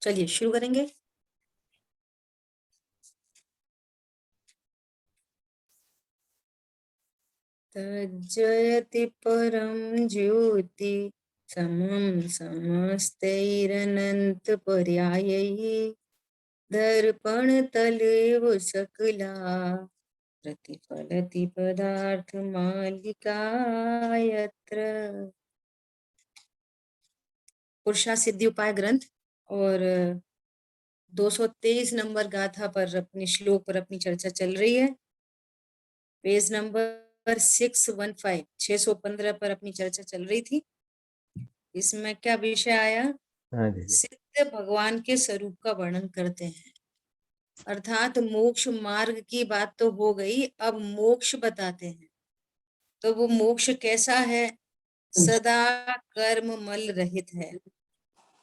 चलिए शुरू करेंगे। तज्जयति परम ज्योति समम समस्तैरनंत पर्यायैः दर्पण तलेव सकला प्रतिफलति पदार्थ मालिका यत्र। पुरुषा सिद्धि उपाय ग्रंथ और 223 नंबर गाथा पर अपनी श्लोक पर अपनी चर्चा चल रही है। पेज नंबर 615 615 पर अपनी चर्चा चल रही थी। इसमें क्या विषय आया? सिद्ध भगवान के स्वरूप का वर्णन करते हैं, अर्थात मोक्ष मार्ग की बात तो हो गई, अब मोक्ष बताते हैं। तो वो मोक्ष कैसा है? सदा कर्म मल रहित है,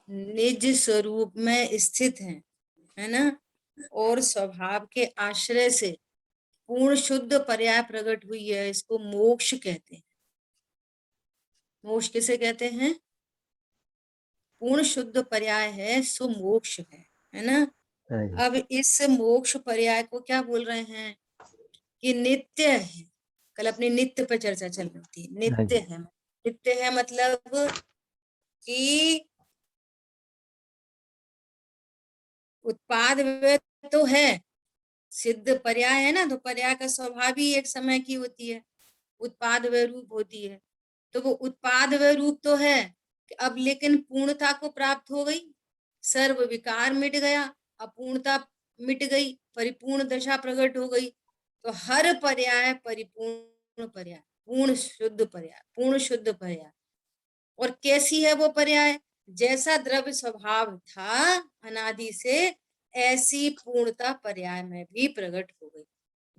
निज स्वरूप में स्थित है ना, और स्वभाव के आश्रय से पूर्ण शुद्ध पर्याय प्रकट हुई है। इसको मोक्ष कहते हैं। मोक्ष किसे कहते हैं? पूर्ण शुद्ध पर्याय है, सो मोक्ष है ना। अब इस मोक्ष पर्याय को क्या बोल रहे हैं कि नित्य है। कल अपनी नित्य पर चर्चा चल रही थी। नित्य है, नित्य है मतलब कि उत्पाद व्यय तो है, सिद्ध पर्याय है ना, तो पर्याय का स्वभाव ही एक समय की होती है, उत्पाद व्यय रूप होती है। तो वो उत्पाद व्यय रूप तो है, अब लेकिन पूर्णता को प्राप्त हो गई, सर्व विकार मिट गया, अपूर्णता मिट गई, परिपूर्ण दशा प्रकट हो गई। तो हर पर्याय परिपूर्ण पर्याय, पूर्ण शुद्ध पर्याय, पूर्ण शुद्ध पर्याय। और कैसी है वो पर्याय? जैसा द्रव्य स्वभाव था अनादि से, ऐसी पूर्णता पर्याय में भी प्रकट हो गई।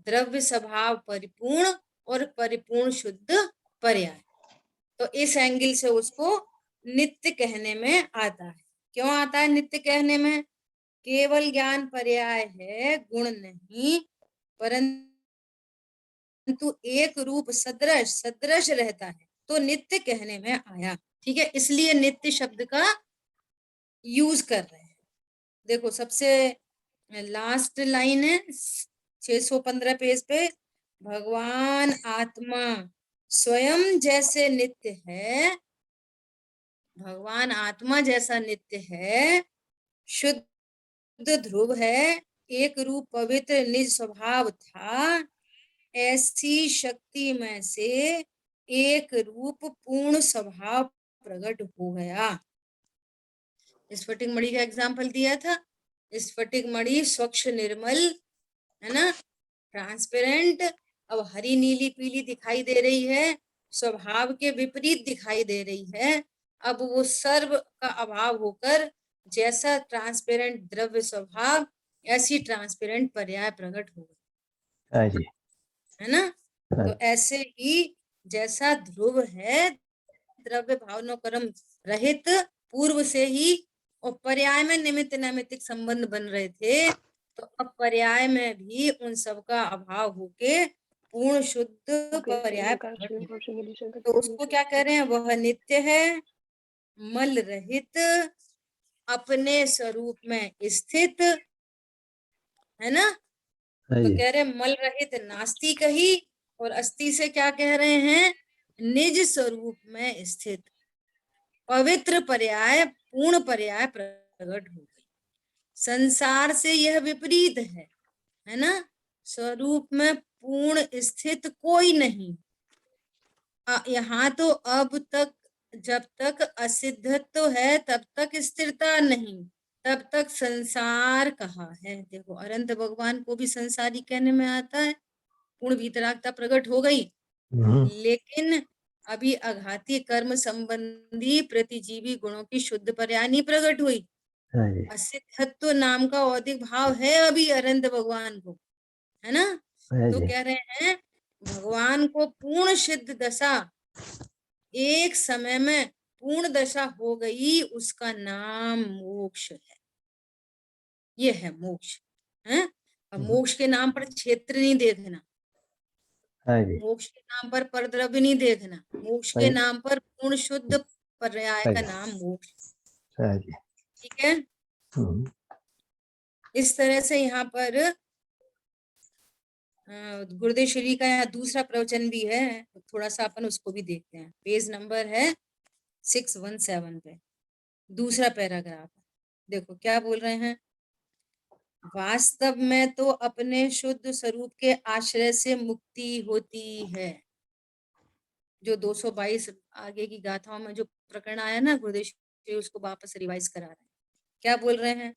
द्रव्य स्वभाव परिपूर्ण और परिपूर्ण शुद्ध पर्याय। तो इस एंगल से उसको नित्य कहने में आता है। क्यों आता है नित्य कहने में? केवल ज्ञान पर्याय है, गुण नहीं, परंतु एक रूप सदृश सदृश रहता है, तो नित्य कहने में आया। ठीक है, इसलिए नित्य शब्द का यूज कर रहे हैं। देखो सबसे लास्ट लाइन है 615 पेज पे, भगवान आत्मा स्वयं जैसे नित्य है, भगवान आत्मा जैसा नित्य है, शुद्ध ध्रुव है, एक रूप पवित्र निज स्वभाव था, ऐसी शक्ति में से एक रूप पूर्ण स्वभाव प्रकट हो गया। स्फटिक मणि का एग्जाम्पल दिया था। स्फटिक मणि स्वच्छ निर्मल है ना, ट्रांसपेरेंट, अब हरी नीली पीली दिखाई दे रही है, स्वभाव के विपरीत दिखाई दे रही है। अब वो सर्व का अभाव होकर जैसा ट्रांसपेरेंट द्रव्य स्वभाव, ऐसी ट्रांसपेरेंट पर्याय प्रकट हो गई, है ना। तो ऐसे ही जैसा ध्रुव है, द्रव्य भावना कर्म रहित पूर्व से ही, और पर्याय में निमित्त नैमित्तिक संबंध बन रहे थे, तो अब पर्याय में भी उन सब का अभाव होके पूर्ण शुद्ध पर्याय प्रकट हो। तो उसको क्या कह रहे हैं? वह नित्य है, मल रहित, अपने स्वरूप में स्थित, है ना। तो कह रहे मल रहित नास्ति कही, और अस्थि से क्या कह रहे हैं? निज स्वरूप में स्थित, पवित्र पर्याय, पूर्ण पर्याय प्रकट हो गई। संसार से यह विपरीत है ना। स्वरूप में पूर्ण स्थित कोई नहीं। यहाँ तो अब तक, जब तक असिद्धत्व है तब तक स्थिरता नहीं, तब तक संसार कहा है। देखो अनंत भगवान को भी संसारी कहने में आता है, पूर्ण वीतरागता प्रकट हो गई, लेकिन अभी अघाती कर्म संबंधी प्रतिजीवी गुणों की शुद्ध पर्याय नहीं प्रकट हुई। असिद्धत्व नाम का औदिक भाव है अभी अनंत भगवान को, है ना। तो कह रहे हैं भगवान को पूर्ण सिद्ध दशा एक समय में पूर्ण दशा हो गई, उसका नाम मोक्ष है। ये है मोक्ष है। अब मोक्ष के नाम पर क्षेत्र नहीं देखना, मोक्ष के नाम पर परद्रव्य नहीं देखना, मोक्ष के नाम पर पूर्ण शुद्ध पर्याय का नाम मोक्ष। ठीक है। इस तरह से यहाँ पर गुरुदेव श्री का यहाँ दूसरा प्रवचन भी है, थोड़ा सा अपन उसको भी देखते हैं। पेज नंबर है 617 पे दूसरा पैराग्राफ। देखो क्या बोल रहे हैं। वास्तव में तो अपने शुद्ध स्वरूप के आश्रय से मुक्ति होती है। जो 222 आगे की गाथाओं में जो प्रकरण आया ना, गुरुदेव श्री उसको वापस रिवाइज करा रहे हैं। क्या बोल रहे हैं।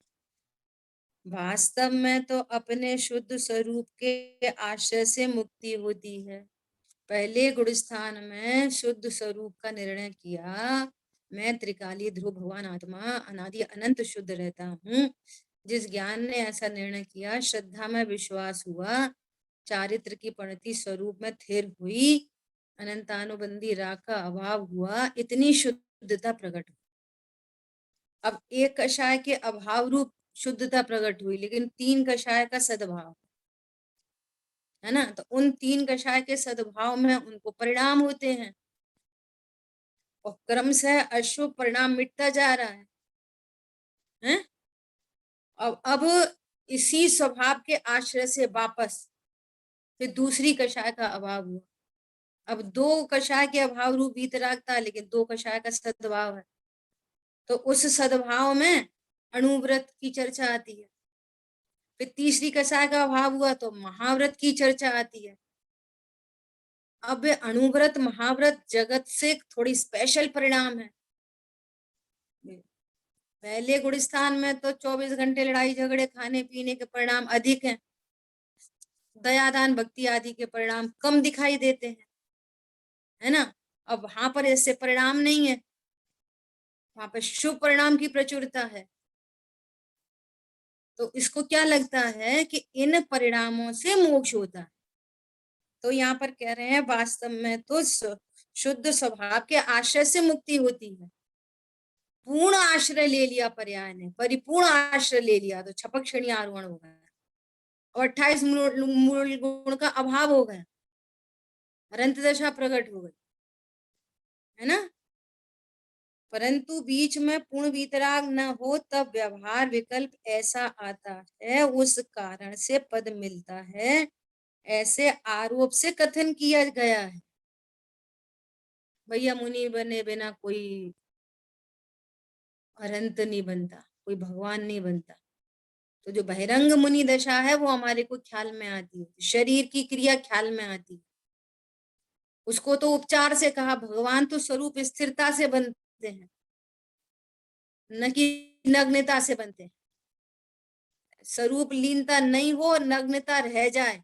वास्तव में तो अपने शुद्ध स्वरूप के आश्रय से मुक्ति होती है। पहले गुणस्थान में शुद्ध स्वरूप का निर्णय किया। मैं त्रिकाली ध्रुव भगवान आत्मा अनादि अनंत शुद्ध रहता हूँ। जिस ज्ञान ने ऐसा निर्णय किया, श्रद्धा में विश्वास हुआ, चारित्र की परिणति स्वरूप में थिर हुई, अनंतानुबंधी राग का अभाव हुआ, इतनी शुद्धता प्रकट हुई। अब एक कषाय के अभाव रूप शुद्धता प्रकट हुई, लेकिन 3 कषाय का सद्भाव है ना। तो उन 3 कषाय के सद्भाव में उनको परिणाम होते हैं और क्रम से अशुभ परिणाम मिटता जा रहा है, हैं? अब इसी स्वभाव के आश्रय से वापस फिर दूसरी कषाय का अभाव हुआ। अब 2 कषाय के अभाव रूप वीतराग था, लेकिन 2 कषाय का सद्भाव है, तो उस सद्भाव में अणुव्रत की चर्चा आती है। फिर तीसरी कषाय का अभाव हुआ तो महाव्रत की चर्चा आती है। अब अणुव्रत महाव्रत जगत से थोड़ी स्पेशल परिणाम है। पहले गुणस्थान में तो 24 घंटे लड़ाई झगड़े खाने पीने के परिणाम अधिक हैं, दयादान भक्ति आदि के परिणाम कम दिखाई देते हैं, है ना। अब वहां पर ऐसे परिणाम नहीं है, वहां पर शुभ परिणाम की प्रचुरता है। तो इसको क्या लगता है कि इन परिणामों से मोक्ष होता है। तो यहाँ पर कह रहे हैं वास्तव में तो शुद्ध स्वभाव के आश्रय से मुक्ति होती है। पूर्ण आश्रय ले लिया पर्याय ने, परिपूर्ण आश्रय ले लिया तो छपक क्षणी आरोहण हो गया और 28 मूल गुण का अभाव हो गया, अनंत दशा प्रकट हो गई, है ना। परंतु बीच में पूर्ण वीतराग न हो तब व्यवहार विकल्प ऐसा आता है, उस कारण से पद मिलता है, ऐसे आरोप से कथन किया गया है। भैया मुनि बने बिना कोई अनंत नहीं बनता, कोई भगवान नहीं बनता। तो जो बहिरंग मुनि दशा है वो हमारे को ख्याल में आती है, शरीर की क्रिया ख्याल में आती है। उसको तो उपचार से कहा, भगवान तो स्वरूप स्थिरता से बनते हैं, न कि नग्नता से बनते हैं। स्वरूप लीनता नहीं हो, नग्नता रह जाए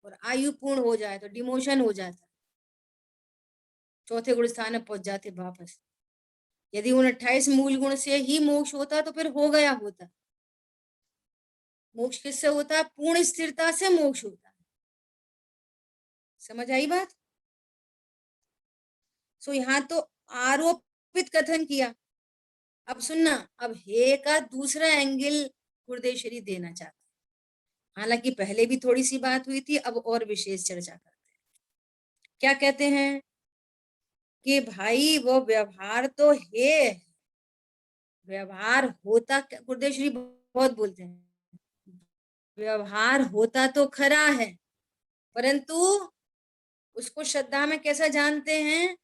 और आयु पूर्ण हो जाए तो डिमोशन हो जाता, चौथे गुण स्थान में पहुंच जाते वापस। यदि उन 28 मूल गुण से ही मोक्ष होता तो फिर हो गया होता। मोक्ष किससे होता है? पूर्ण स्थिरता से मोक्ष होता है। समझ आई बात। सो यहाँ तो आरोपित कथन किया। अब सुनना, अब हे का दूसरा एंगल गुरुदेव श्री देना चाहते हैं। हालांकि पहले भी थोड़ी सी बात हुई थी, अब और विशेष चर्चा करते हैं। क्या कहते हैं कि भाई वो व्यवहार तो है, व्यवहार होता, गुरुदेव श्री बहुत बोलते हैं, व्यवहार होता तो खरा है, परंतु उसको श्रद्धा में कैसा जानते हैं?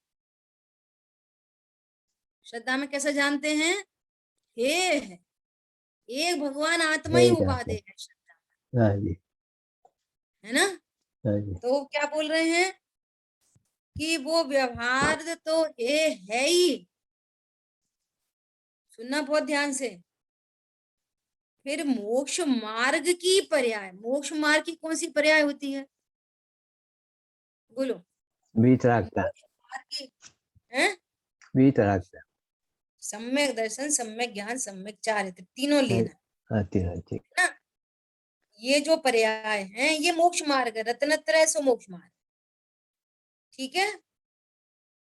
श्रद्धा में कैसा जानते हैं? हे है, एक भगवान आत्मा ही उपाधि है श्रद्धा, है ना। तो क्या बोल रहे हैं कि वो व्यवहार तो है ही। सुनना बहुत ध्यान से। फिर मोक्ष मार्ग की पर्याय, मोक्ष मार्ग की कौन सी पर्याय होती है? बोलो। वीतरागता। सम्यक दर्शन, सम्यक ज्ञान, सम्यक चारित्र, तीनों लेना। ना, ये जो पर्याय हैं ये मोक्ष मार्ग है, रत्नत्रय सो मोक्ष मार्ग। ठीक है।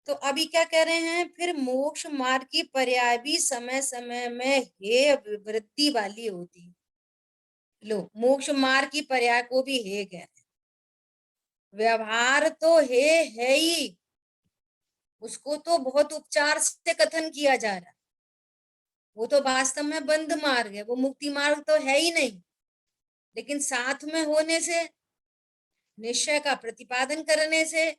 तो अभी क्या कह रहे हैं, फिर मोक्ष मार्ग की पर्याय भी समय समय में हे वृत्ति वाली होती है। लो, मोक्ष मार्ग की पर्याय को भी हे कह रहे हैं। व्यवहार तो है ही, उसको तो बहुत उपचार से कथन किया जा रहा है, वो तो वास्तव में बंद मार्ग है, वो मुक्ति मार्ग तो है ही नहीं। लेकिन साथ में होने से, निश्चय का प्रतिपादन करने से,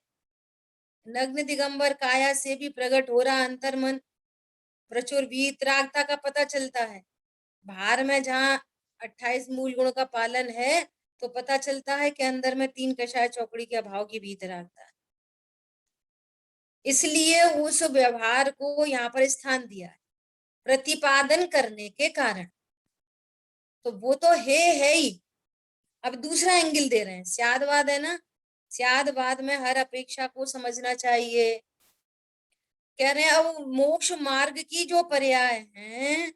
नग्न दिगंबर काया से भी प्रकट हो रहा अंतर्मन, प्रचुर वीतरागता का पता चलता है। बाहर में जहाँ 28 मूल गुणों का पालन है, तो पता चलता है कि अंदर में 3 कषाय चौकड़ी के अभाव की वीतरागता है। इसलिए उस व्यवहार को यहाँ पर स्थान दिया है, प्रतिपादन करने के कारण। तो वो तो है ही। अब दूसरा एंगल दे रहे हैं, स्यादवाद है ना, स्यादवाद में हर अपेक्षा को समझना चाहिए। कह रहे हैं अब मोक्ष मार्ग की जो पर्याय हैं,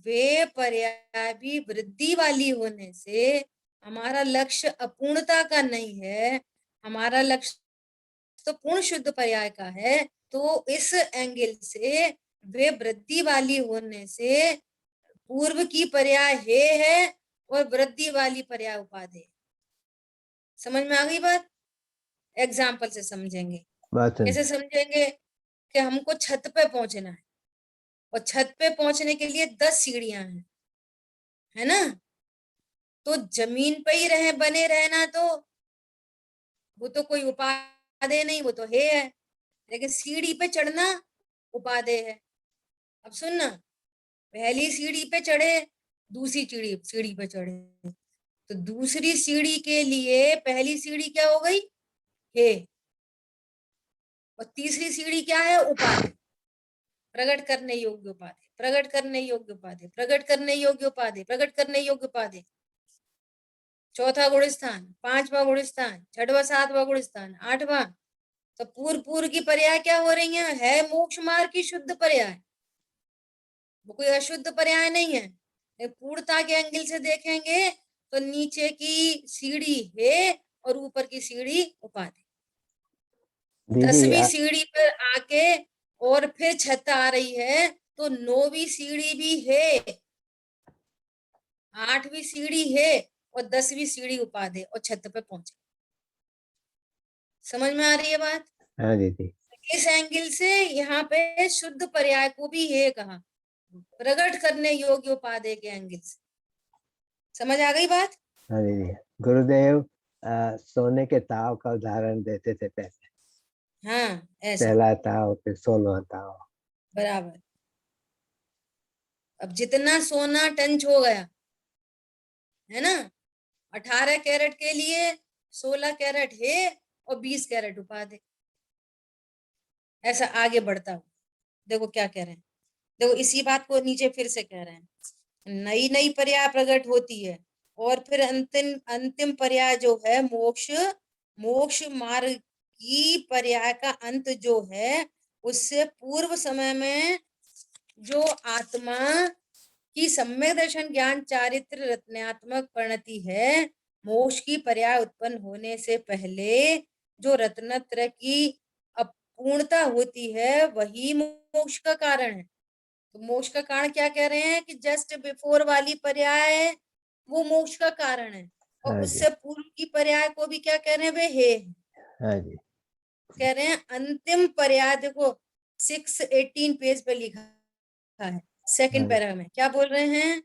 वे पर्याय भी वृद्धि वाली होने से हमारा लक्ष्य अपूर्णता का नहीं है, हमारा लक्ष्य तो पूर्ण शुद्ध पर्याय का है। तो इस एंगल से वे वृद्धि वाली होने से पूर्व की पर्याय हे है और वृद्धि वाली पर्याय उपाधि। समझ में आ गई बात? एग्जाम्पल से समझेंगे। कैसे समझेंगे? कि हमको छत पे पहुंचना है और छत पे पहुंचने के लिए 10 सीढ़ियां हैं, है ना। तो जमीन पे ही रहे बने रहना, तो वो तो कोई उपादेय नहीं, वो तो है। लेकिन सीढ़ी पे चढ़ना उपादेय है। अब सुनना, पहली सीढ़ी पे चढ़े, दूसरी सीढ़ी सीढ़ी पे चढ़े, तो दूसरी सीढ़ी के लिए पहली सीढ़ी क्या हो गई? है। और तीसरी सीढ़ी क्या है? उपाधि। प्रकट करने योग्य उपाधि, प्रकट करने योग्य उपाधि, प्रकट करने योग्य उपाधि, प्रकट करने योग्य उपाधि। चौथा गुण स्थान, पांचवा गुण स्थान, छठवा सातवा गुण स्थान, आठवां। तो पूर्व पूर्व की पर्याय क्या हो रही है मोक्ष मार्ग की शुद्ध पर्याय, वो कोई अशुद्ध पर्याय नहीं है। पूर्णता के एंगल से देखेंगे तो नीचे की सीढ़ी है और ऊपर की सीढ़ी उपाधि। 10वीं सीढ़ी पर आके और फिर छत आ रही है, तो 9वीं सीढ़ी भी है, 8वीं सीढ़ी है और 10वीं सीढ़ी उपाधि और छत पे पहुंचे। समझ में आ रही है बात? हाँ दीदी। इस एंगल से यहाँ पे शुद्ध पर्याय को भी है कहा, प्रकट करने योग्य उपाधि के एंगल से। समझ आ गई बात? हाँ दीदी। गुरुदेव सोने के ताव का उदाहरण देते थे पहले। हाँ, ऐसा पहला ताव फिर 16वां ताव। बराबर। अब जितना सोना टंच हो गया है ना, 18 कैरेट के लिए 16 कैरेट है और 20 कैरेट उपाधि। ऐसा आगे बढ़ता हुआ देखो क्या कह रहे हैं। देखो इसी बात को नीचे फिर से कह रहे हैं, नई नई पर्याय प्रकट होती है और फिर अंतिम अंतिम पर्याय जो है मोक्ष, मोक्ष मार्ग की पर्याय का अंत जो है, उससे पूर्व समय में जो आत्मा की सम्यक दर्शन ज्ञान चारित्र रत्नात्मक परिणति है, मोक्ष की पर्याय उत्पन्न होने से पहले जो रत्नत्र की अपूर्णता होती है, वही मोक्ष का कारण है। तो मोक्ष का कारण क्या कह रहे हैं कि जस्ट बिफोर वाली पर्याय वो मोक्ष का कारण है, और उससे पूर्व की पर्याय को भी क्या कह रहे हैं? वे है। हाँ जी। कह रहे हैं अंतिम पर्याय, देखो 618 पेज पे लिखा है, सेकंड पैरा में क्या बोल रहे हैं?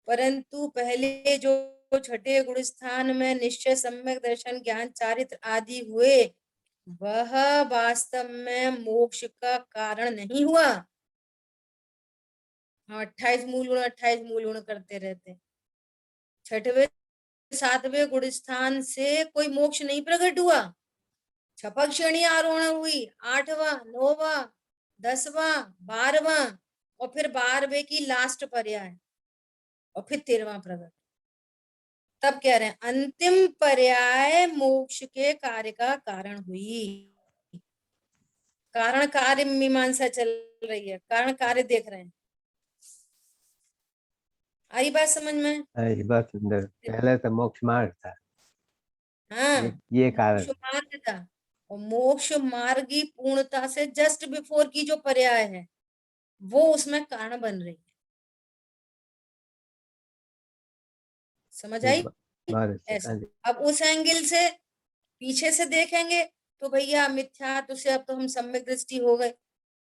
परंतु पहले जो छठे गुण स्थान में निश्चय सम्यक दर्शन ज्ञान चारित्र आदि हुए, वह वास्तव में मोक्ष का कारण नहीं हुआ। हाँ, 28 मूल गुण करते रहते। छठवें सातवें गुण स्थान से कोई मोक्ष नहीं प्रकट हुआ। छपक श्रेणी आरोहण हुई, 8वां 9वां 10वां 12वां और फिर 12वें की लास्ट पर्याय और फिर 13वां प्रकट। तब कह रहे हैं अंतिम पर्याय मोक्ष के कार्य का कारण हुई। कारण कार्य मीमांसा चल रही है, कारण कार्य देख रहे हैं। आई बात समझ में? ये बात सुंदर। पहले तो मोक्ष मार्ग था। हाँ, ये मोक्ष कारण मार्ग था, और मोक्ष मार्गी पूर्णता से जस्ट बिफोर की जो पर्याय है, वो उसमें कारण बन रही है। समझ आई? ऐसा। अब उस एंगल से पीछे से देखेंगे तो भैया मिथ्यात्व से अब तो हम सम्यक दृष्टि हो गए।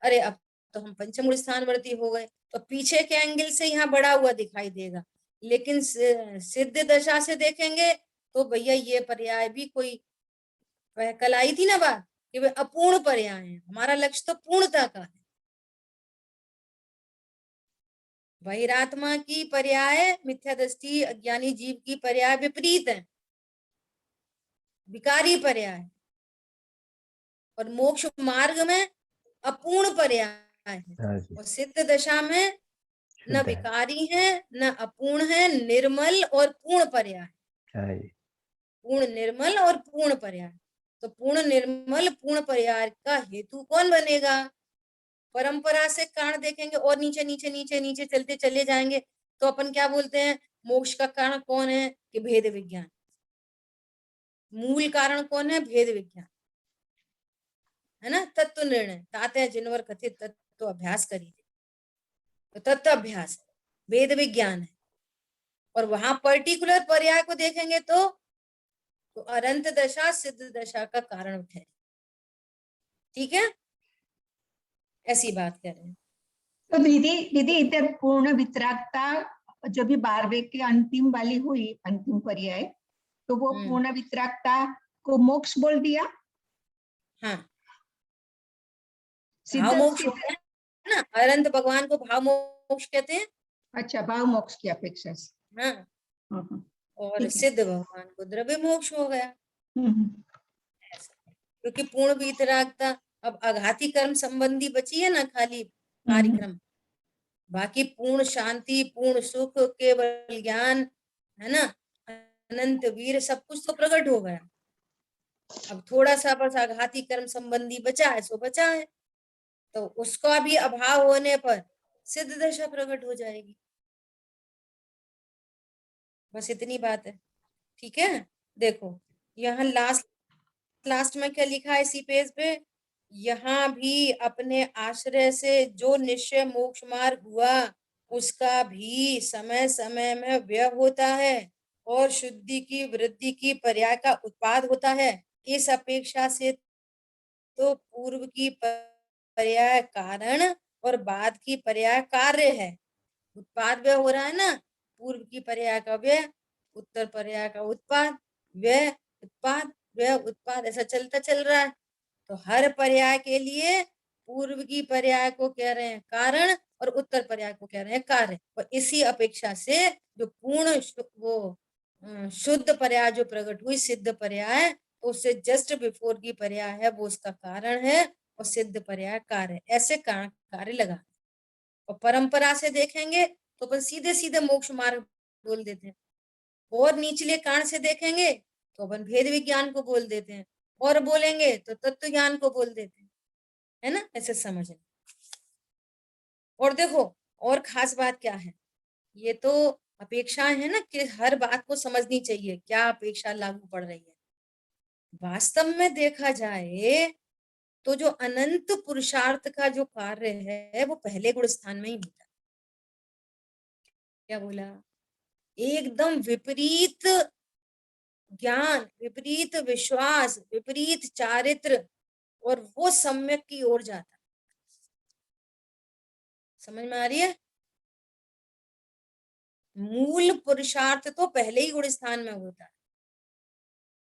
अरे अब तो हम पंचम गुण स्थानवर्ती हो गए, तो पीछे के एंगल से यहाँ बढ़ा हुआ दिखाई देगा। लेकिन सिद्ध दशा से देखेंगे तो भैया ये पर्याय भी कोई, कल आई थी ना बात कि वे अपूर्ण पर्याय है, हमारा लक्ष्य तो पूर्णता का है। बहिरात्मा की पर्याय मिथ्या दृष्टि अज्ञानी जीव की पर्याय विपरीत है, विकारी पर्याय, और मोक्ष मार्ग में अपूर्ण पर्याय है, हाँ जी, और सिद्ध दशा में न शुद्ध है। विकारी है न अपूर्ण है, निर्मल और पूर्ण पर्याय, हाँ जी, पूर्ण निर्मल और पूर्ण पर्याय। तो पूर्ण निर्मल पूर्ण पर्याय का हेतु कौन बनेगा? परंपरा से कारण देखेंगे और नीचे नीचे नीचे नीचे चलते चले जाएंगे तो अपन क्या बोलते हैं, मोक्ष का कारण कौन है कि भेद विज्ञान, मूल कारण कौन है, भेद विज्ञान है ना, तत्व निर्णय ताते जिनवर कथित तत्व अभ्यास करी, तो तत्व अभ्यास वेद विज्ञान है। और वहां पर्टिकुलर पर्याय को देखेंगे तो अनंत दशा सिद्ध दशा का कारण है। ठीक है, ऐसी बात कर रहे हैं। तो दीदी दीदी इधर पूर्ण वितरागता जो भी 12वें के अंतिम वाली हुई, अंतिम पर्याय, तो वो पूर्ण वितरागता को मोक्ष बोल दिया। हाँ, सिद्ध भाव मोक्ष होता है ना, अनंत भगवान को भाव मोक्ष कहते हैं। अच्छा, भाव मोक्ष की अपेक्षा से। हाँ, हम्म, और ठीक है। सिद्ध भगवान को द्रव्य मोक्ष हो गया, हम्म, क्योंकि पूर्ण वितरागता, अब आघाती कर्म संबंधी बची है ना खाली हम्म, कार्यक्रम, बाकी पूर्ण शांति पूर्ण सुख केवल ज्ञान है ना, अनंत वीर सब कुछ तो प्रकट हो गया। अब थोड़ा सा बस आघाती कर्म संबंधी बचा है, सो बचा है, तो उसका भी अभाव होने पर सिद्ध दशा प्रकट हो जाएगी। बस इतनी बात है। ठीक है, देखो यहाँ लास्ट में क्या लिखा है इसी पेज पे, यहाँ भी अपने आश्रय से जो निश्चय मोक्ष मार्ग हुआ उसका भी समय समय में व्यय होता है और शुद्धि की वृद्धि की पर्याय का उत्पाद होता है। इस अपेक्षा से तो पूर्व की पर्याय कारण और बाद की पर्याय कार्य है। उत्पाद व्यय हो रहा है ना, पूर्व की पर्याय का व्यय, उत्तर पर्याय का उत्पाद, व्यय उत्पाद व्यय उत्पाद, ऐसा चलता चल रहा है। तो हर पर्याय के लिए पूर्व की पर्याय को कह रहे हैं कारण और उत्तर पर्याय को कह रहे हैं कार्य, और इसी अपेक्षा से जो पूर्ण वो शुद्ध पर्याय जो प्रकट हुई सिद्ध पर्याय, उससे जस्ट बिफोर की पर्याय है वो उसका कारण है और सिद्ध पर्याय कार्य, ऐसे कारण कार्य लगा। और परंपरा से देखेंगे तो अपन सीधे सीधे मोक्ष मार्ग बोल देते हैं, और निचले कारण से देखेंगे तो अपन भेद विज्ञान को बोल देते हैं, और बोलेंगे तो तत्व ज्ञान को बोल देते हैं, है ना, ऐसे समझना। और देखो और खास बात क्या है, ये तो अपेक्षाएं है ना कि हर बात को समझनी चाहिए क्या अपेक्षा लागू पड़ रही है। वास्तव में देखा जाए तो जो अनंत पुरुषार्थ का जो कार्य है वो पहले गुण स्थान में ही होता है। क्या बोला, एकदम विपरीत ज्ञान, विपरीत विश्वास, विपरीत चारित्र, और वो सम्यक की ओर जाता है। समझ में आ रही है, मूल पुरुषार्थ तो पहले ही गुण स्थान में होता है।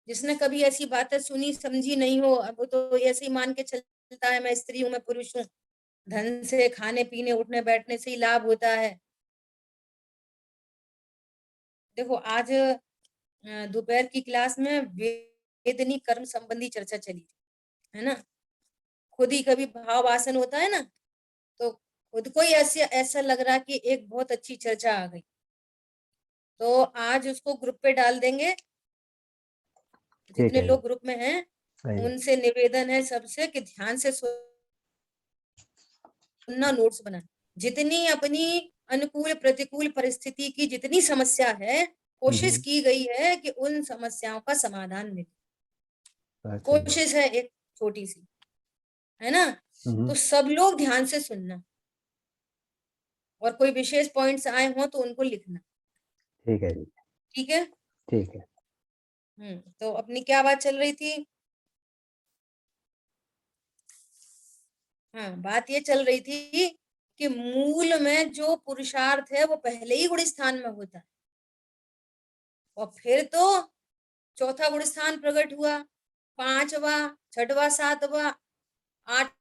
जिसने कभी ऐसी बातें सुनी समझी नहीं हो, अब तो ऐसे ही मान के चलता है मैं स्त्री हूं मैं पुरुष हूं, धन से खाने पीने उठने बैठने से ही लाभ होता है। देखो आज दोपहर की क्लास में वेदनी कर्म संबंधी चर्चा चली थी, है ना, खुद ही कभी भाव आसन होता है ना, तो खुद को ही ऐसा लग रहा कि एक बहुत अच्छी चर्चा आ गई, तो आज उसको ग्रुप पे डाल देंगे। जितने लोग ग्रुप में हैं उनसे निवेदन है सबसे कि ध्यान से सुनना, नोट्स बनाना। जितनी अपनी अनुकूल प्रतिकूल परिस्थिति की जितनी समस्या है, कोशिश की गई है कि उन समस्याओं का समाधान मिले। कोशिश है एक छोटी सी, है ना, तो सब लोग ध्यान से सुनना, और कोई विशेष पॉइंट्स आए हो तो उनको लिखना। ठीक है जी, ठीक है, ठीक है। तो अपनी क्या बात चल रही थी, हाँ, बात ये चल रही थी कि मूल में जो पुरुषार्थ है वो पहले ही गुण स्थान में होता है, और फिर तो चौथा गुण स्थान प्रकट हुआ, पांचवा, छठवा, सातवा, आठवा,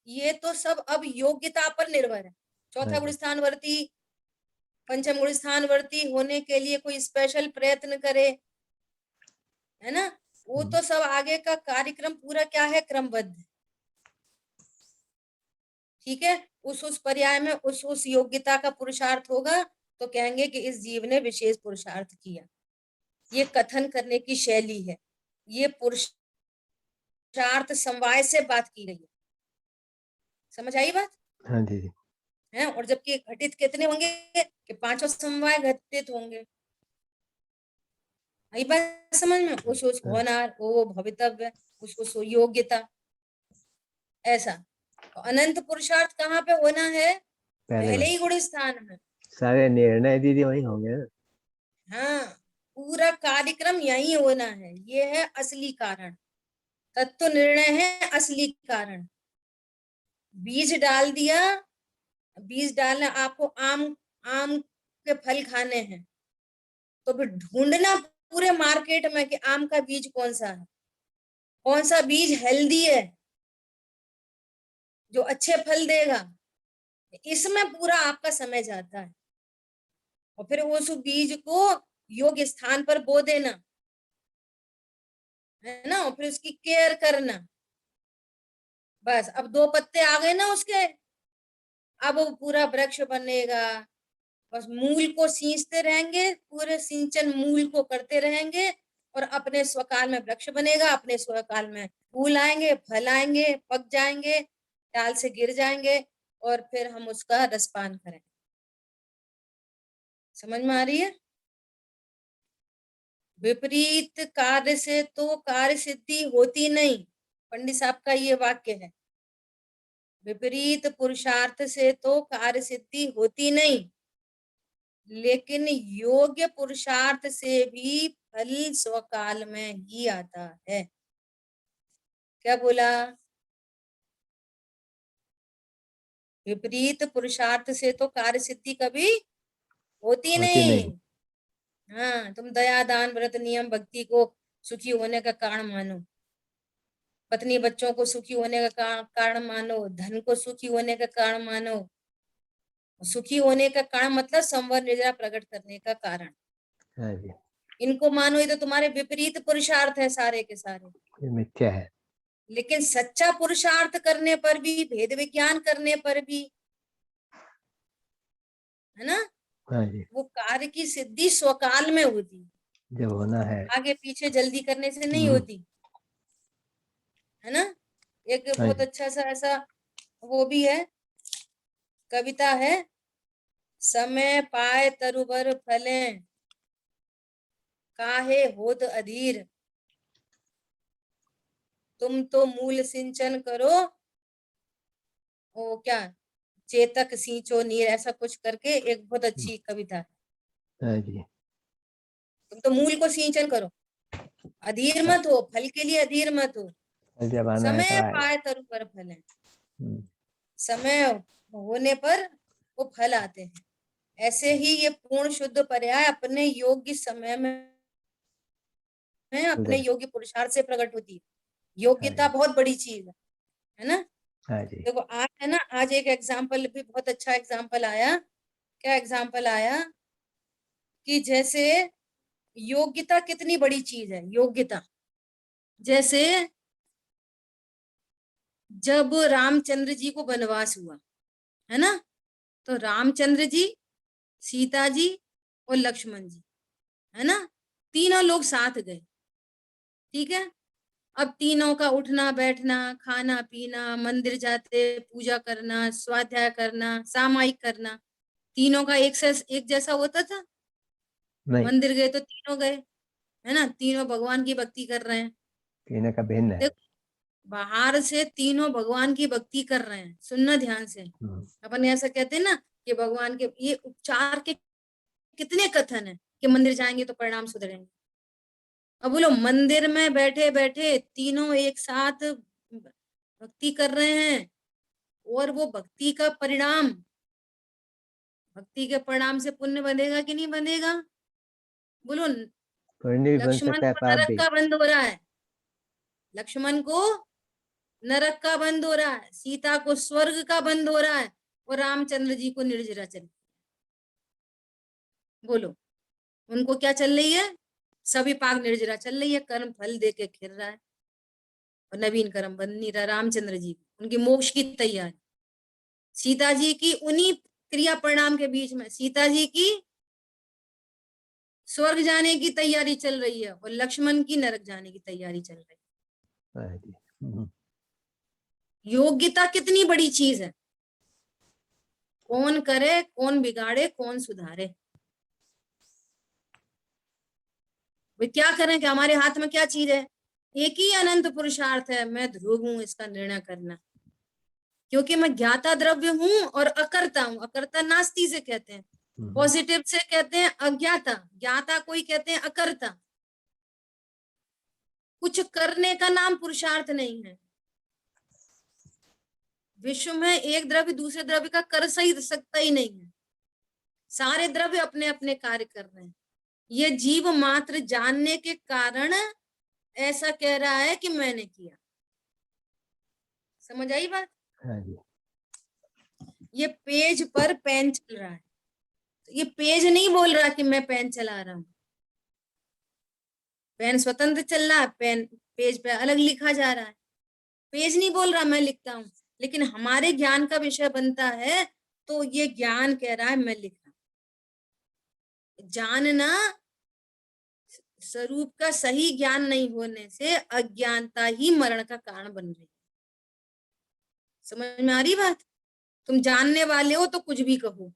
ये तो सब अब योग्यता पर निर्भर है। चौथा हाँ गुण जी। स्थान वर्ती, पंचम गुण स्थान वर्ती होने के लिए कोई स्पेशल प्रयत्न करे, है ना, वो तो सब आगे का कार्यक्रम पूरा क्या है, क्रमबद्ध। ठीक है, उस पर्याय में उस योग्यता का पुरुषार्थ होगा तो कहेंगे कि इस जीव ने विशेष पुरुषार्थ किया। ये कथन करने की शैली है, ये पुरुषार्थ समवाय से बात की गई है। समझ आई बात हाँ जी। है? और जबकि घटित कितने होंगे कि पांचों समवाय घटित होंगे। आई बात समझ में? उस होनार, वो भवितव्य, उस योग्यता, ऐसा। तो अनंत पुरुषार्थ कहाँ पे होना है? पहले ही गुण स्थान में। सारे निर्णय दीदी वही होंगे ना। हाँ, पूरा कार्यक्रम यही होना है, ये है असली कारण। तत्व निर्णय है असली कारण। बीज डाल दिया, बीज डालना, आपको आम आम के फल खाने हैं तो फिर ढूंढना पूरे मार्केट में कि आम का बीज कौन सा है, कौन सा बीज हेल्दी है, जो अच्छे फल देगा। इसमें पूरा आपका समय जाता है, और फिर उस बीज को योग्य स्थान पर बो देना, है ना, और फिर उसकी केयर करना। बस अब 2 पत्ते आ गए ना उसके, अब वो पूरा वृक्ष बनेगा। बस मूल को सींचते रहेंगे, पूरे सिंचन मूल को करते रहेंगे, और अपने स्वकाल में वृक्ष बनेगा, अपने स्वकाल में फूल आएंगे, फल आएंगे, पक जाएंगे, डाल से गिर जाएंगे, और फिर हम उसका रसपान करेंगे। समझ में आ रही है? विपरीत कार्य से तो कार्य सिद्धि होती नहीं, पंडित साहब का ये वाक्य है। विपरीत पुरुषार्थ से तो कार्य सिद्धि होती नहीं, लेकिन योग्य पुरुषार्थ से भी फल स्वकाल में ही आता है। क्या बोला? विपरीत पुरुषार्थ से तो कार्य सिद्धि कभी होती नहीं। हाँ, तुम दया, दान, व्रत, नियम, भक्ति को सुखी होने का कारण मानो, पत्नी बच्चों को सुखी होने का कारण मानो, धन को सुखी होने का कारण मानो। सुखी होने का कारण मतलब संवर निर्जरा प्रकट करने का कारण। हाँ जी। इनको मानो, ये तो तुम्हारे विपरीत पुरुषार्थ है सारे के सारे। ये मिथ्या है। लेकिन सच्चा पुरुषार्थ करने पर भी, भेद विज्ञान करने पर भी, है ना, हाँ जी। वो कार्य की सिद्धि स्वकाल में होती, जब होना है। आगे पीछे जल्दी करने से नहीं होती, है ना। एक हाँ बहुत जी। अच्छा सा ऐसा वो भी है, कविता है, समय पाए तरुबर फलें, काहे होत अधीर, तुम तो मूल सिंचन करो, वो क्या, चेतक सींचो नीर, ऐसा कुछ करके एक बहुत अच्छी कविता है। हाँ जी। तुम तो मूल को सिंचन करो, अधीर मत हो, फल के लिए अधीर मत हो। जब आना है समय तब आएगा। पाए तरु पर फल है, समय होने पर वो फल आते हैं। ऐसे ही ये पूर्ण शुद्ध पर्याय अपने योग्य समय में अपने उधर। योग्य पुरुषार्थ से प्रकट होती है। हाँ योग्यता जी। बहुत बड़ी चीज है ना। हाँ जी। देखो आज है ना, आज एक एग्जाम्पल भी बहुत अच्छा एग्जाम्पल आया। क्या एग्जाम्पल आया कि जैसे योग्यता कितनी बड़ी चीज है। योग्यता जैसे जब रामचंद्र जी को वनवास हुआ, है ना, तो रामचंद्र जी, सीता जी और लक्ष्मण जी, है ना, तीनों लोग साथ गए। ठीक है, अब तीनों का उठना बैठना, खाना पीना, मंदिर जाते पूजा करना, स्वाध्याय करना, सामायिक करना, तीनों का एक जैसा होता था? नहीं, मंदिर गए तो तीनों गए, है ना, तीनों भगवान की भक्ति कर रहे हैं। तीनों का भिन्न है। देखो, बाहर से तीनों भगवान की भक्ति कर रहे हैं, सुनना ध्यान से। अपन ऐसा कहते हैं ना कि भगवान के ये उपचार के कितने कथन है कि मंदिर जाएंगे तो परिणाम सुधरेंगे। अब बोलो, मंदिर में बैठे बैठे तीनों एक साथ भक्ति कर रहे हैं, और वो भक्ति का परिणाम, भक्ति के परिणाम से पुण्य बनेगा कि नहीं बनेगा? बोलो। पुण्य भी बन लक्ष्मण सकता है, को पाप नरक भी। का बंद हो रहा है, लक्ष्मण को नरक का बंद हो रहा है, सीता को स्वर्ग का बंद हो रहा है, और रामचंद्र जी को निर्जरा चल, बोलो उनको क्या चल रही है? सभी पाक निर्जरा चल रही है, कर्म फल दे के खिर रहा है, और नवीन कर्म बन नहीं रहा। रामचंद्र जी उनकी मोक्ष की तैयारी, सीता जी की उन्हीं क्रिया परिणाम के बीच में सीता जी की स्वर्ग जाने की तैयारी चल रही है, और लक्ष्मण की नरक जाने की तैयारी चल रही है। हाँ जी। योग्यता कितनी बड़ी चीज है, कौन करे, कौन बिगाड़े, कौन सुधारे। वे क्या करें कि हमारे हाथ में क्या चीज है? एक ही अनंत पुरुषार्थ है, मैं ध्रुव हूं इसका निर्णय करना, क्योंकि मैं ज्ञाता द्रव्य हूं और अकर्ता हूं। अकर्ता नास्ति से कहते हैं, पॉजिटिव से कहते हैं अज्ञाता, ज्ञाता कोई कहते हैं अकर्ता। कुछ करने का नाम पुरुषार्थ नहीं है। विश्व में एक द्रव्य दूसरे द्रव्य का कर सही सकता ही नहीं है, सारे द्रव्य अपने अपने कार्य कर रहे हैं। ये जीव मात्र जानने के कारण ऐसा कह रहा है कि मैंने किया। समझ आई बात? हाँ जी। ये पेज पर पेन चल रहा है, ये पेज नहीं बोल रहा कि मैं पेन चला रहा हूं, पेन स्वतंत्र चल रहा है, पेन पेज पे अलग लिखा जा रहा है, पेज नहीं बोल रहा मैं लिखता हूं। लेकिन हमारे ज्ञान का विषय बनता है, तो ये ज्ञान कह रहा है मैं लिख रहा हूं। जानना, स्वरूप का सही ज्ञान नहीं होने से अज्ञानता ही मरण का कारण बन रही है। समझ में आ रही बात? तुम जानने वाले हो तो कुछ भी कहो।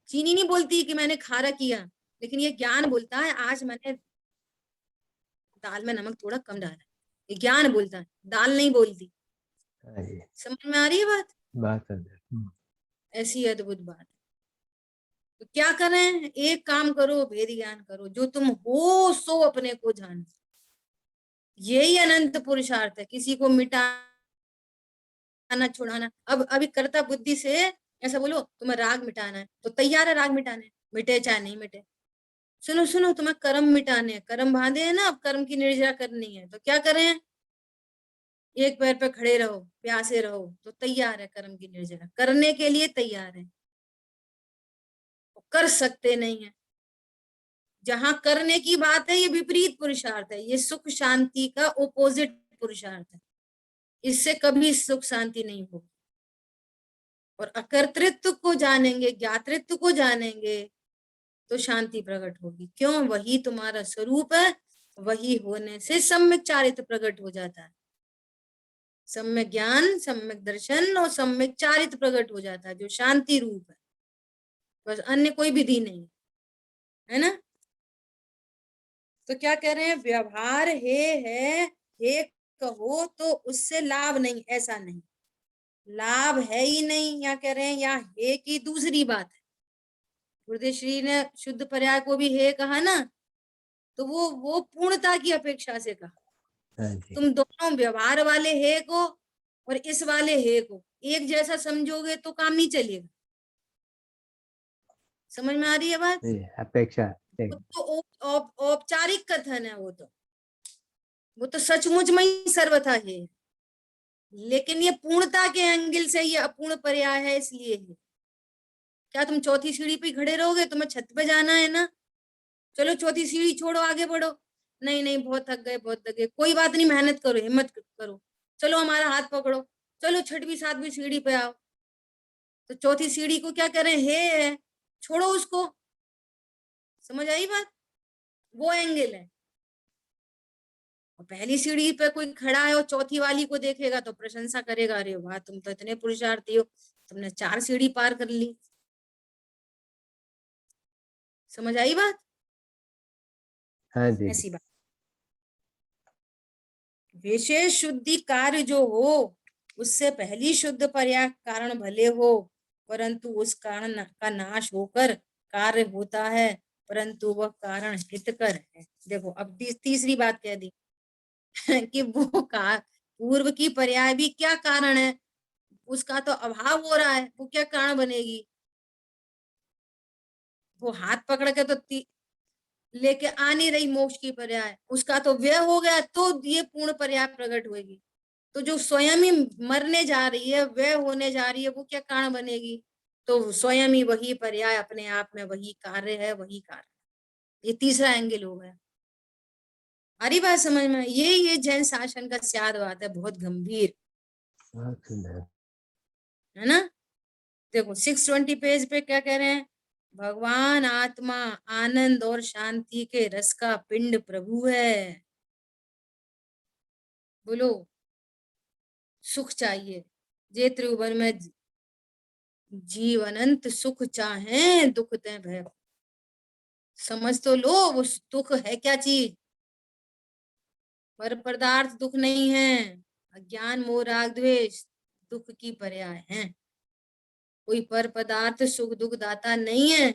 चीनी नहीं बोलती कि मैंने खारा किया, लेकिन ये ज्ञान बोलता है आज मैंने दाल में नमक थोड़ा कम डाला। ये ज्ञान बोलता है, दाल नहीं बोलती। हाँ जी। समझ में आ रही है बात? बात समझ। ऐसी अद्भुत बात। तो क्या करें? एक काम करो, भेद ज्ञान करो, जो तुम हो सो अपने को जानो। यही अनंत पुरुषार्थ है, किसी को मिटाना छुड़ाना। अब अभी कर्ता बुद्धि से ऐसा बोलो तुम्हें राग मिटाना है, तो तैयार है राग मिटाने, मिटे चाहे नहीं मिटे। सुनो सुनो, तुम्हें कर्म मिटाने हैं, कर्म बांधे हैं ना, अब कर्म की निर्जरा करनी है, तो क्या करें? एक पैर पे खड़े रहो, प्यासे रहो, तो तैयार है कर्म की निर्जरा करने के लिए, तैयार है। कर सकते नहीं है। जहां करने की बात है ये विपरीत पुरुषार्थ है, ये सुख शांति का ओपोजिट पुरुषार्थ है। इससे कभी सुख शांति नहीं होगी। और अकर्तृत्व को जानेंगे, ज्ञातृत्व को जानेंगे, तो शांति प्रकट होगी। क्यों? वही तुम्हारा स्वरूप है, वही होने से सम्यक चारित्र प्रकट हो जाता है। सम्यक ज्ञान, सम्यक दर्शन और सम्यक चारित्र प्रकट हो जाता है, जो शांति रूप है। बस अन्य कोई विधि नहीं है ना। तो क्या कह रहे हैं? व्यवहार हे कहो तो उससे लाभ नहीं, ऐसा नहीं, लाभ है ही नहीं। यहाँ कह रहे हैं, यहाँ हे की दूसरी बात है। गुरुदेव श्री ने शुद्ध पर्याय को भी हे कहा ना, तो वो पूर्णता की अपेक्षा से कहा। हाँ जी। तुम दोनों व्यवहार वाले हे को और इस वाले हे को एक जैसा समझोगे तो काम नहीं चलेगा। समझ में आ रही है बात? अपेक्षा। वो तो औपचारिक कथन है, वो तो सचमुच में ही सर्वथा है, लेकिन ये पूर्णता के एंगल से ये अपूर्ण पर्याय है, इसलिए है। क्या तुम चौथी सीढ़ी पे खड़े रहोगे? तुम्हें छत पे जाना है ना, चलो चौथी सीढ़ी छोड़ो, आगे बढ़ो। नहीं नहीं, बहुत थक गए, बहुत थक गए, कोई बात नहीं, मेहनत करो, हिम्मत करो, चलो हमारा हाथ पकड़ो, चलो छठवीं सातवीं सीढ़ी पे आओ। तो चौथी सीढ़ी को क्या करें? हे, छोड़ो उसको। समझ आई बात? वो एंगल है। और पहली सीढ़ी पे कोई खड़ा है और चौथी वाली को देखेगा तो प्रशंसा करेगा, अरे वाह तुम तो इतने पुरुषार्थी हो, तुमने 4 सीढ़ी पार कर ली। समझ आई बात? हाँ जी। ऐसी बात। विशेष शुद्धि कार्य जो हो, उससे पहली शुद्ध पर्याय कारण भले हो, परंतु उस कारण का नाश होकर कार्य होता है, परंतु वह कारण हितकर है। देखो अब तीसरी बात कह दी, कि वो का पूर्व की पर्याय भी क्या कारण है, उसका तो अभाव हो रहा है, वो क्या कारण बनेगी। वो हाथ पकड़ के तो लेके आ नहीं रही मोक्ष की पर्याय, उसका तो व्यय हो गया, तो ये पूर्ण पर्याय प्रकट होगी। तो जो स्वयं ही मरने जा रही है, व्यय होने जा रही है, वो क्या कारण बनेगी। तो स्वयं ही वही पर्याय अपने आप में वही कार्य है, वही कार्य। ये तीसरा एंगल हो गया। हमारी बात समझ में, ये जैन शासन का स्याद बात है, बहुत गंभीर है ना। देखो 620 पेज पे क्या कह रहे हैं, भगवान आत्मा आनंद और शांति के रस का पिंड प्रभु है। बोलो, सुख चाहिए, जे त्रिभुवन में जीव अनंत सुख चाहे, दुख ते भय। समझ तो लो वो दुख है क्या चीज। पर पदार्थ दुख नहीं है, अज्ञान मोह राग द्वेष दुख की पर्याय है। कोई पर पदार्थ सुख दुख दाता नहीं है।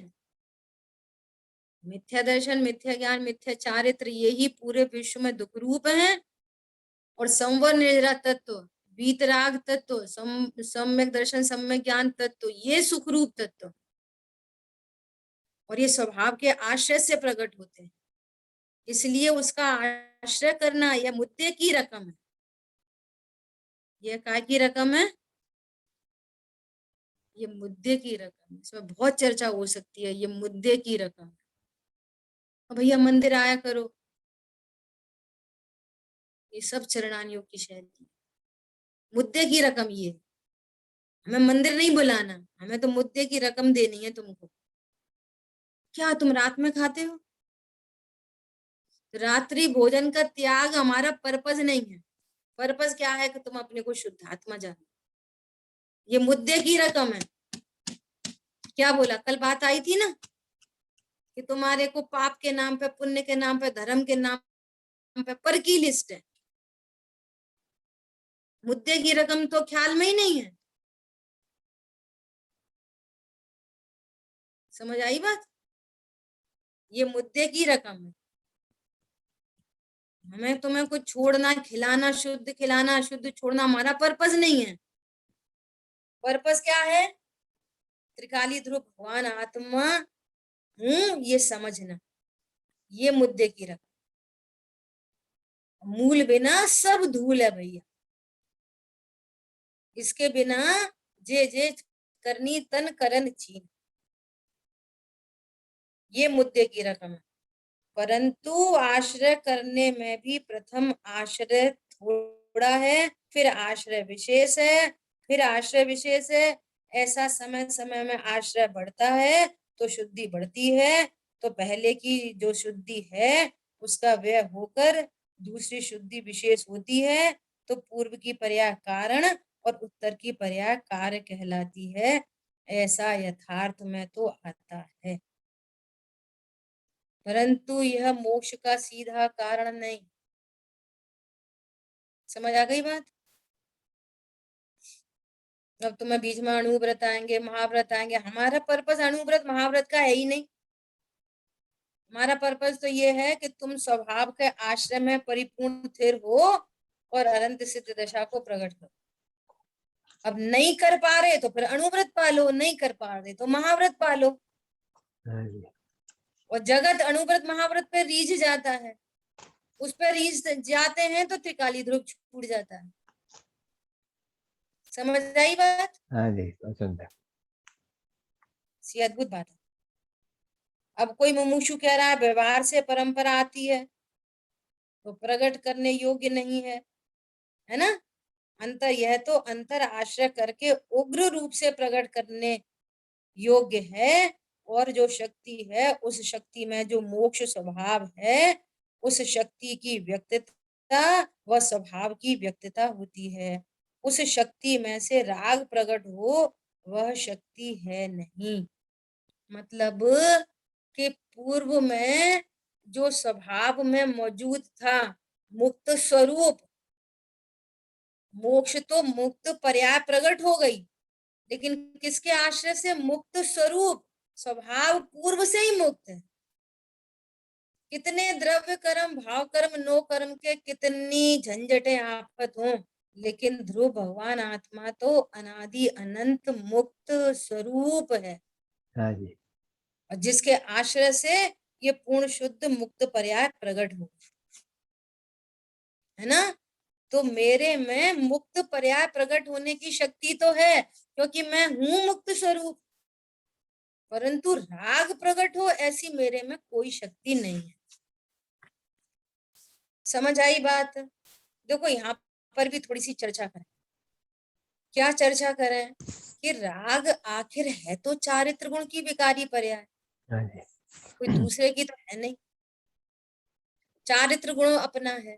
मिथ्या दर्शन, मिथ्या ज्ञान, मिथ्या चारित्र, यही पूरे विश्व में दुख रूप है। और संवर निर्जरा तत्व, वीतराग तत्व, सम्यक दर्शन, सम्यक ज्ञान तत्व, ये सुख रूप तत्व। और ये स्वभाव के आश्रय से प्रकट होते हैं, इसलिए उसका आश्रय करना यह मुद्दे की रकम है। यह काय की रकम है, ये मुद्दे की रकम। इसमें बहुत चर्चा हो सकती है, ये मुद्दे की रकम। भैया मंदिर आया करो, ये सब चरणानियों की शैली। मुद्दे की रकम ये, हमें मंदिर नहीं बुलाना, हमें तो मुद्दे की रकम देनी है तुमको। क्या तुम रात में खाते हो। रात्रि भोजन का त्याग हमारा पर्पज नहीं है। पर्पज क्या है कि तुम अपने को शुद्ध आत्मा जानो। ये मुद्दे की रकम है। क्या बोला, कल बात आई थी ना कि तुम्हारे को पाप के नाम पे, पुण्य के नाम पे, धर्म के नाम पे पर की लिस्ट है। मुद्दे की रकम तो ख्याल में ही नहीं है। समझ आई बात। ये मुद्दे की रकम है। हमें तुम्हें कुछ छोड़ना, खिलाना, शुद्ध खिलाना, अशुद्ध छोड़ना हमारा पर्पज नहीं है। पर्पज क्या है, त्रिकाली ध्रुव भगवान आत्मा हूं ये समझना। ये मुद्दे की रकम। मूल बिना सब धूल है भैया। इसके बिना जे जे करनी तन करन चीन। ये मुद्दे की रकम है। परंतु आश्रय करने में भी प्रथम आश्रय थोड़ा है, फिर आश्रय विशेष है, फिर आश्रय विशेष है। ऐसा समय समय में आश्रय बढ़ता है तो शुद्धि बढ़ती है। तो पहले की जो शुद्धि है उसका व्यय होकर दूसरी शुद्धि विशेष होती है। तो पूर्व की पर्याय कारण और उत्तर की पर्याय कार्य कहलाती है। ऐसा यथार्थ में तो आता है, परंतु यह मोक्ष का सीधा कारण नहीं। समझ आ गई बात। अब तुम्हें बीच में अणुव्रत आएंगे, महाव्रत आएंगे। हमारा पर्पस अणुव्रत महाव्रत का है ही नहीं। हमारा पर्पस तो ये है कि तुम स्वभाव के आश्रय में परिपूर्ण स्थिर हो और अनंत सिद्ध दशा को प्रकट करो। अब नहीं कर पा रहे तो फिर अणुव्रत पालो, नहीं कर पा रहे तो महाव्रत पालो। और जगत अणुव्रत महाव्रत पे रीझ जाता है, उस पर रीझ जाते हैं तो त्रिकाली ध्रुव छूट जाता है। समझ आई बात। हाँ जी, पसंद है। सी अद्भुत बात है। अब कोई मुमुक्षु कह रहा है व्यवहार से परंपरा आती है तो प्रकट करने योग्य नहीं है ना। अंतर यह तो अंतर आश्रय करके उग्र रूप से प्रकट करने योग्य है। और जो शक्ति है उस शक्ति में जो मोक्ष स्वभाव है, उस शक्ति की व्यक्तता व स्वभाव की व्यक्तता होती है। उस शक्ति में से राग प्रकट हो वह शक्ति है नहीं। मतलब कि पूर्व में जो स्वभाव में मौजूद था मुक्त स्वरूप, मोक्ष तो मुक्त पर्याय प्रकट हो गई, लेकिन किसके आश्रय से, मुक्त स्वरूप। स्वभाव पूर्व से ही मुक्त है। कितने द्रव्य कर्म, भाव कर्म, नो कर्म के कितनी झंझटें आफत हों, लेकिन ध्रुव भगवान आत्मा तो अनादि अनंत मुक्त स्वरूप है, हाँ जी, और जिसके आश्रय से ये पूर्ण शुद्ध मुक्त पर्याय प्रकट हो, है ना। तो मेरे में मुक्त पर्याय प्रकट होने की शक्ति तो है, क्योंकि मैं हूं मुक्त स्वरूप, परंतु राग प्रकट हो ऐसी मेरे में कोई शक्ति नहीं है। समझ आई बात? देखो यहाँ पर भी थोड़ी सी चर्चा करें। क्या चर्चा करें कि राग आखिर है तो चारित्र गुण की विकारी पर्याय, हाँ जी, कोई दूसरे की तो है नहीं, चारित्र गुण अपना है,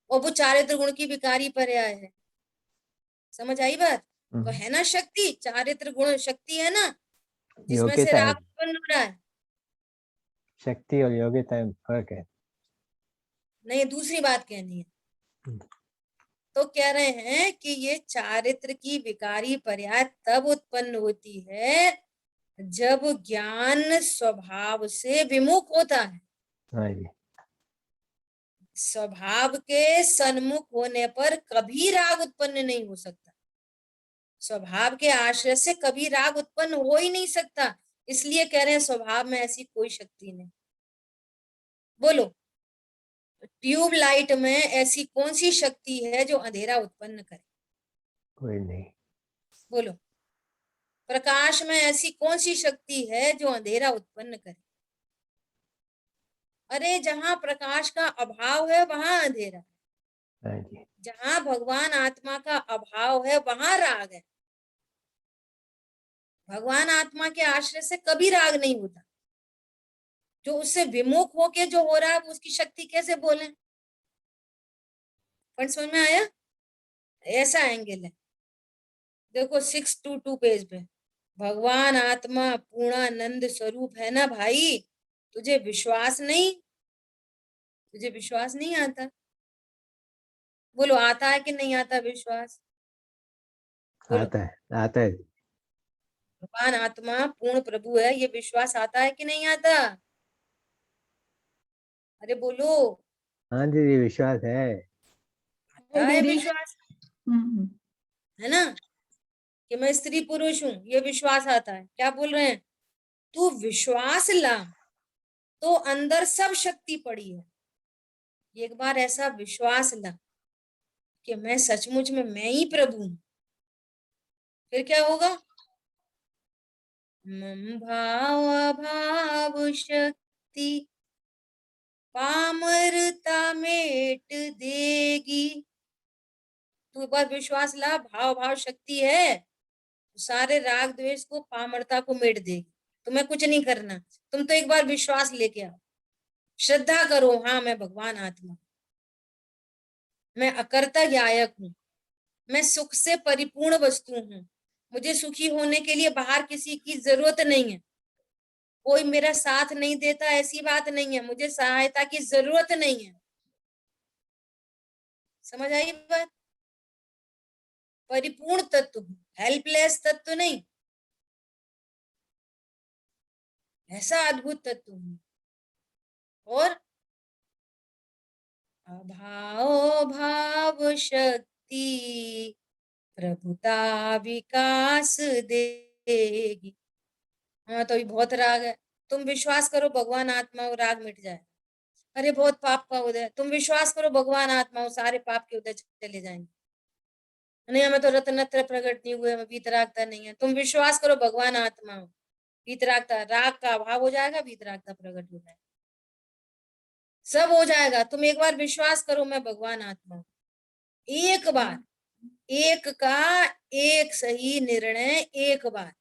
और वो चारित्र गुण की विकारी पर्याय है। समझ आई बात? तो है ना शक्ति, चारित्र गुण शक्ति है ना, जिसमें से योग्यता है, राग उत्पन्न हो रहा है। शक्ति और योग्यता में फर्क है। नहीं, दूसरी बात कहनी है। हम्म, तो कह रहे हैं कि ये चारित्र की विकारी पर्याय तब उत्पन्न होती है जब ज्ञान स्वभाव से विमुख होता है। हाँ जी, स्वभाव के सन्मुख होने पर कभी राग उत्पन्न नहीं हो सकता, स्वभाव के आश्रय से कभी राग उत्पन्न हो ही नहीं सकता। इसलिए कह रहे हैं स्वभाव में ऐसी कोई शक्ति नहीं। बोलो, ट्यूबलाइट में ऐसी कौन सी शक्ति है जो अंधेरा उत्पन्न करे? कोई नहीं। बोलो, प्रकाश में ऐसी कौन सी शक्ति है जो अंधेरा उत्पन्न करे? अरे जहां प्रकाश का अभाव है वहां अंधेरा है, हाँ जी, जहां भगवान आत्मा का अभाव है वहां राग है। भगवान आत्मा के आश्रय से कभी राग नहीं होता, जो उससे विमुख होके जो हो रहा है उसकी शक्ति कैसे बोले? पॉइंट समझ में आया? ऐसा एंगल है। देखो 622 पेज पे, भगवान आत्मा पूर्णानंद स्वरूप है ना भाई, तुझे विश्वास नहीं? तुझे विश्वास नहीं आता? बोलो, आता है कि नहीं आता विश्वास? बोलो, आता है, आता है। भगवान आत्मा पूर्ण प्रभु है, ये विश्वास आता है कि नहीं आता? अरे बोलो, हाँ दीदी, विश्वास है। आता है दीदी। विश्वास, हम्म। है ना, कि मैं स्त्री पुरुष हूँ, ये विश्वास आता है। क्या बोल रहे हैं? तू विश्वास ला, तो अंदर सब शक्ति पड़ी है। एक बार ऐसा विश्वास ला कि मैं सचमुच में मैं ही प्रभु हूं, फिर क्या होगा? मम भाव अभाव शक्ति पामरता मेट देगी। तू एक बार विश्वास ला, भाव भाव शक्ति है, तो सारे राग द्वेष को, पामरता को मेट देगी। तुम्हें कुछ नहीं करना, तुम तो एक बार विश्वास लेके आओ, श्रद्धा करो, हाँ मैं भगवान आत्मा, मैं अकर्ता ज्ञायक हूँ, मैं सुख से परिपूर्ण वस्तु हूँ, मुझे सुखी होने के लिए बाहर किसी की जरूरत नहीं है, कोई मेरा साथ नहीं देता ऐसी बात नहीं है, मुझे सहायता की जरूरत नहीं है। समझ आई बात? परिपूर्ण तत्व हूँ, हेल्पलेस तत्व नहीं, ऐसा अद्भुत तत्व हूँ। और अभाव भाव शक्ति प्रभुता विकास देगी। हाँ तो ये बहुत राग है, तुम विश्वास करो भगवान आत्मा वो राग मिट जाए। अरे बहुत पाप का उदय, तुम विश्वास करो भगवान आत्मा वो सारे पाप के उदय चले जाएंगे। नहीं हमें तो रत्नत्र प्रकट नहीं हुए, हमें वीतरागता नहीं है, तुम विश्वास करो भगवान आत्मा हो, वीतरागता, राग का अभाव हो जाएगा, वीतरागता प्रकट हो जाएगा, सब हो जाएगा। तुम एक बार विश्वास करो मैं भगवान आत्मा हूं, एक बार, एक का एक सही निर्णय, एक बार,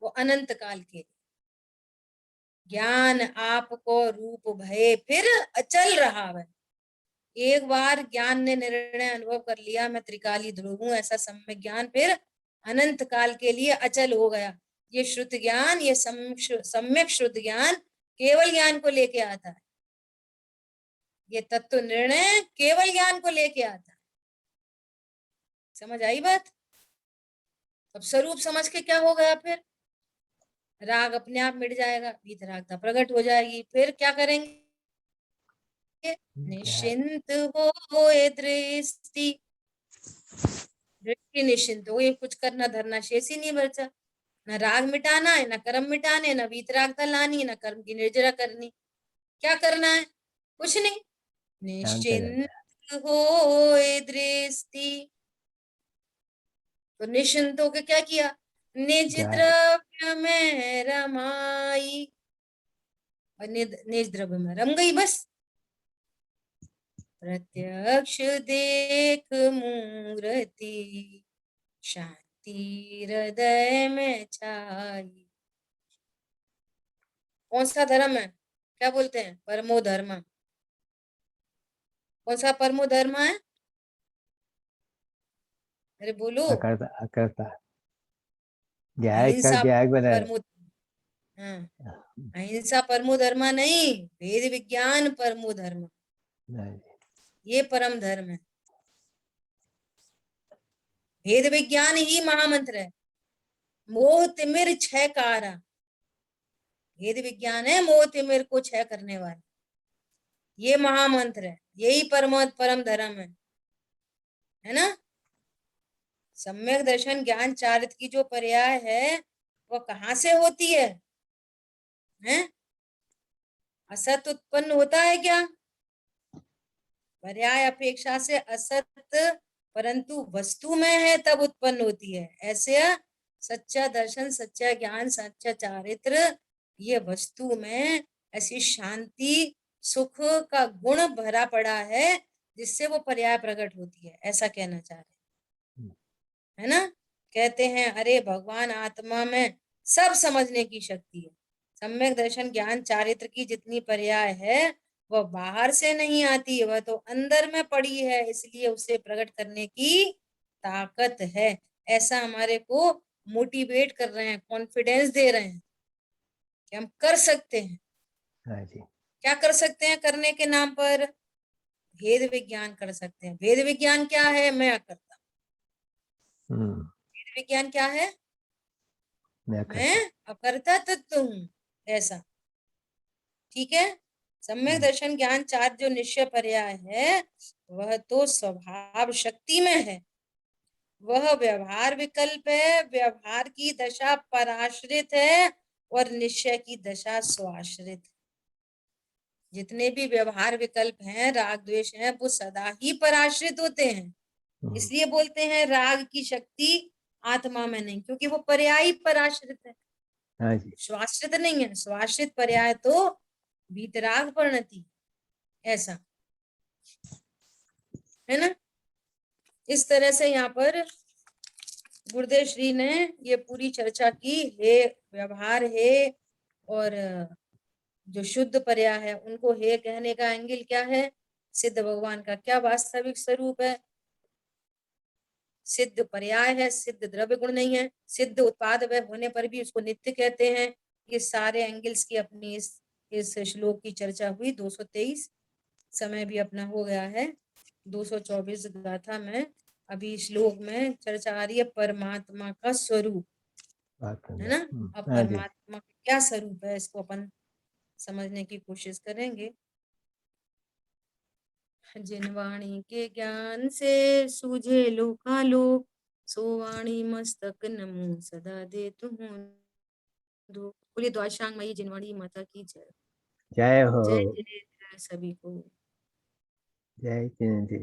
वो अनंत काल के ज्ञान आपको रूप भय फिर अचल रहा है। एक बार ज्ञान ने निर्णय अनुभव कर लिया मैं त्रिकाली ध्रुव हूं, ऐसा सम्यक ज्ञान फिर अनंत काल के लिए अचल हो गया। ये श्रुत ज्ञान, ये सम्यक श्रुत ज्ञान केवल ज्ञान को लेके आता है, ये तत्व निर्णय केवल ज्ञान को लेके आता है। समझ आई बात? अब स्वरूप समझ के क्या हो गया फिर? राग अपने आप मिट जाएगा, वीतरागता प्रकट हो जाएगी। फिर क्या करेंगे? निश्चिंत हो ए दृष्टि, दृष्टि निश्चिंत हो, ये कुछ करना धरना शेष ही नहीं बचा। न राग मिटाना है, न कर्म मिटाने, न वीतरागता लानी, न कर्म की निर्जरा करनी। क्या करना है? कुछ नहीं, शांत रहना। निश्चिंत हो ए दृष्टि। तो निश्चिंत होकर क्या किया? निज ध्यान। द्रव्य में रमाई, और निज द्रव्य में रम गई बस। प्रत्यक्ष देख मूर्ति, शांति हृदय में छाई। कौन सा धर्म है? क्या बोलते हैं? परमो धर्म। कौन सा परमो धर्म है? अरे बोलो। अकर्ता, अकर्ता, ज्ञायक का अहिंसा ज्ञायक बना रहे। परमो, हाँ, अहिंसा परमो धर्म नहीं, वेद विज्ञान परमो धर्म, नहीं, ये परम धर्म है। वेद विज्ञान ही महामंत्र है। मोह तिमिर छह कारा, वेद विज्ञान है मोह तिमिर को छह करने वाला, ये महामंत्र है, यही परम धर्म है ना। सम्यक दर्शन ज्ञान चारित्र की जो पर्याय है वो कहाँ से होती है? हैं? असत उत्पन्न होता है क्या? पर्याय अपेक्षा से असत परंतु वस्तु में है तब उत्पन्न होती है। ऐसे सच्चा दर्शन, सच्चा ज्ञान, सच्चा चारित्र, ये वस्तु में ऐसी शांति सुख का गुण भरा पड़ा है जिससे वो पर्याय प्रकट होती है, ऐसा कहना चाह रहे है ना। कहते हैं अरे भगवान आत्मा में सब समझने की शक्ति है। सम्यक दर्शन ज्ञान चारित्र की जितनी पर्याय है वह बाहर से नहीं आती, वह तो अंदर में पड़ी है, इसलिए उसे प्रकट करने की ताकत है। ऐसा हमारे को मोटिवेट कर रहे हैं, कॉन्फिडेंस दे रहे हैं कि हम कर सकते हैं। हाँ जी। क्या कर सकते हैं? करने के नाम पर भेद विज्ञान कर सकते हैं। भेद विज्ञान क्या है? मैं अकर्ता। भेद विज्ञान क्या है? मैं अकर्ता तत्व हूं, ऐसा। ठीक है। सम्यक दर्शन ज्ञान चार जो निश्चय पर्याय है वह तो स्वभाव शक्ति में है, वह व्यवहार विकल्प है, व्यवहार की दशा पराश्रित है और निश्चय की दशा स्वाश्रित। जितने भी व्यवहार विकल्प हैं, राग द्वेष हैं, वो सदा ही पराश्रित होते हैं। इसलिए बोलते हैं राग की शक्ति आत्मा में नहीं, क्योंकि वो पर्यायी पराश्रित है। हाँ जी। स्वाश्रित नहीं है। स्वाश्रित पर्याय तो वीतराग परिणति, ऐसा है ना। इस तरह से यहाँ पर गुरुदेव श्री ने ये पूरी चर्चा की। हे व्यवहार है और जो शुद्ध पर्याय है उनको हे कहने का एंगल क्या है? सिद्ध भगवान का क्या वास्तविक स्वरूप है? सिद्ध पर्याय है, सिद्ध द्रव्य गुण नहीं है। सिद्ध उत्पाद वह होने पर भी उसको नित्य कहते हैं। ये सारे एंगल्स की अपनी इस श्लोक की चर्चा हुई। 223 समय भी अपना हो गया है। 224 गाथा में अभी श्लोक में चर्चा आ रही है परमात्मा का स्वरूप, है ना। अब परमात्मा का क्या स्वरूप है इसको अपन समझने की कोशिश करेंगे। जिन वाणी के ज्ञान से सूझे लोकालोक, सो वाणी मस्तक नमो सदा दे तुम दो। बोलिए द्वादशांग मई जिनवाणी माता की जय। जय हो। जय जिनेन्द्र सभी को। जय जिनेन्द्र।